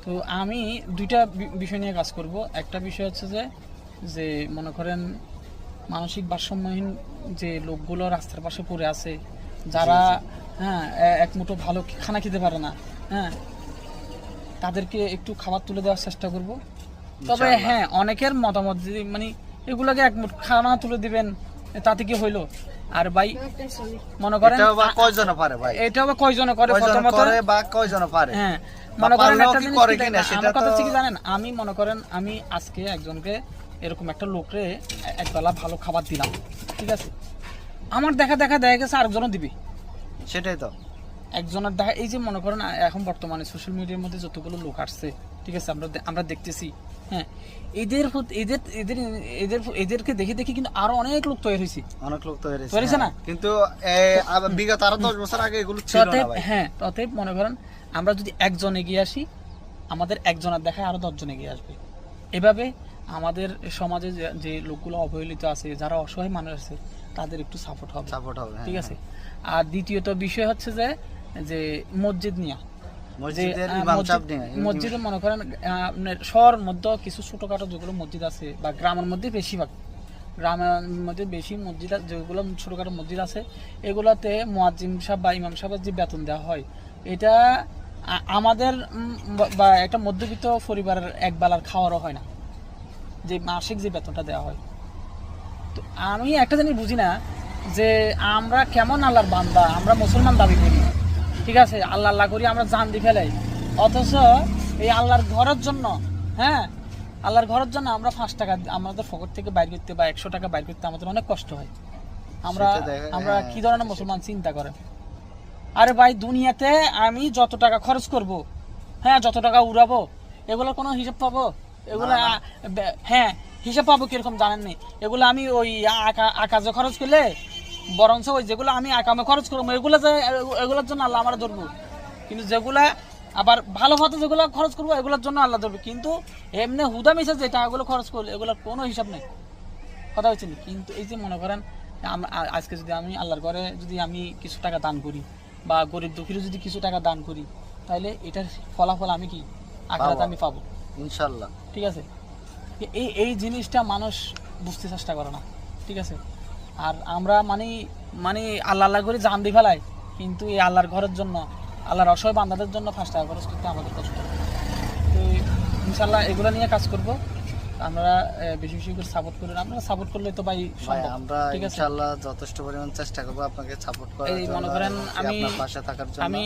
তো আমি দুইটা বিষয় নিয়ে কাজ করব। একটা বিষয় হচ্ছে যে মনে করেন মানসিক ভারসাম্যহীন যে লোকগুলো রাস্তার পাশে পড়ে আছে, যারা হ্যাঁ এক মুঠো ভালো খানা খেতে পারে না, হ্যাঁ তাদেরকে একটু খাবার তুলে দেওয়ার চেষ্টা করব। তবে হ্যাঁ অনেকের মতামত যদি মানে এগুলাকে এক মুঠ খানা তুলে দিবেন তাতে কি হইলো? আর ভাই মনে করেন এটাও বা কয়জন পারে ভাই, এটাও বা কয়জন করে প্রথমত বা কয়জন পারে, হ্যাঁ মনে করেন একটা জিনিস করে কি কিনা দেখেন, সেটা আমার কথা তো হচ্ছে কি জানেন, আমি মনে করেন আমি আজকে একজনকে এরকম একটা লোকরে একবেলা ভালো খাবার দিলাম, ঠিক আছে, আমার দেখা গেছে আরেকজনও দিবে। সেটাই তো একজনের দেখা এই যে মনে করেন এখন বর্তমানে সোশ্যাল মিডিয়ার মধ্যে যতগুলো লোক আসছে, ঠিক আছে, আমরা দেখতেছি, হ্যাঁ এদেরকে দেখে কিন্তু আরো অনেক লোক তৈরি হয়েছে, অনেক লোক তৈরি হয়েছে না, কিন্তু বিগত আরো 10 বছর আগে এগুলো ছিল না ভাই। হ্যাঁ ততএব মনে করেন আমরা যদি একজন এগিয়ে আসি, আমাদের একজনের দেখায় আরো 10 জন এগিয়ে আসবে। এভাবে আমাদের সমাজে যে লোকগুলো অবহেলিত আছে, যারা অসহায় মানুষ আছে, তাদের একটু সাপোর্ট হবে, ঠিক আছে। আর দ্বিতীয়ত বিষয় হচ্ছে যে মসজিদ নিয়ে, মসজিদে মনে করেন শহর মধ্যে কিছু ছোটখাটো যেগুলো মসজিদ আছে বা গ্রামের মধ্যে বেশিরভাগ গ্রামের মধ্যে বেশি মসজিদ যেগুলো ছোটখাটো মসজিদ আছে, এগুলোতে মুয়াজ্জিন সাহেব বা ইমাম সাহেবের যে বেতন দেওয়া হয়, এটা আমাদের বা একটা মধ্যবিত্ত পরিবারের এক বেলার খাওয়ারও হয় না, যে মাসিক যে বেতনটা দেওয়া হয়। তো আমি একটা জিনিস বুঝি না যে আমরা কেমন আল্লাহর বান্দা, আমরা মুসলমান দাবি করি, ঠিক আছে, আল্লাহ আল্লাহ করি, আমরা জান দিয়ে ফেলাই, অথচ এই আল্লাহর ঘরের জন্য, হ্যাঁ আল্লাহর ঘরের জন্য আমরা 5 টাকা আমাদের পকেট থেকে বাইর করতে বা 100 টাকা বাইর করতে আমাদের অনেক কষ্ট হয়। আমরা কি ধরনের মুসলমান চিন্তা করেন? আরে ভাই দুনিয়াতে আমি যত টাকা খরচ করব, হ্যাঁ যত টাকা উড়াবো, এগুলোর কোনো হিসাব পাবো? এগুলো হ্যাঁ হিসাব পাবো কিরকম জানেন নি? এগুলো আমি ওই আকাশে খরচ করলে বরঞ্চ ওই যেগুলো আমি আকামে খরচ করবো এগুলোর জন্য আল্লাহ আমার ধরবো, কিন্তু যেগুলা আবার ভালো পথে যেগুলো খরচ করবো এগুলোর জন্য আল্লাহ ধরবে। কিন্তু এমনি হুদা মিশে যে টাকাগুলো খরচ করলে এগুলোর কোনো হিসাব নেই, কথা হচ্ছে না। কিন্তু এই যে মনে করেন আজকে যদি আমি আল্লাহর ঘরে যদি আমি কিছু টাকা দান করি বা গরিব দুঃখীর যদি কিছু টাকা দান করি, তাহলে এটার ফলাফল আমি কি আখিরাতে আমি পাবো ইনশাআল্লাহ, ঠিক আছে। এই জিনিসটা মানুষ বুঝতে চেষ্টা করে না, ঠিক আছে। আর আমরা মানে আল্লাহ করে জান দিয়ে ফেলাই, কিন্তু এই আল্লাহর ঘরের জন্য, আল্লাহর অসহায় বান্দাদের জন্য 5 টাকা খরচ করতে আমাদের কষ্ট। তো ইনশাল্লাহ এগুলো নিয়ে কাজ করব। আমরা বেশি বেশি করে সাপোর্ট করি, আপনারা সাপোর্ট করলে তো ভাই সম্ভব, আমরা ইনশাআল্লাহ যথেষ্ট পরিমাণ চেষ্টা করব আপনাকে সাপোর্ট করার জন্য, এই মনে করেন আপনার পাশে থাকার জন্য। আমি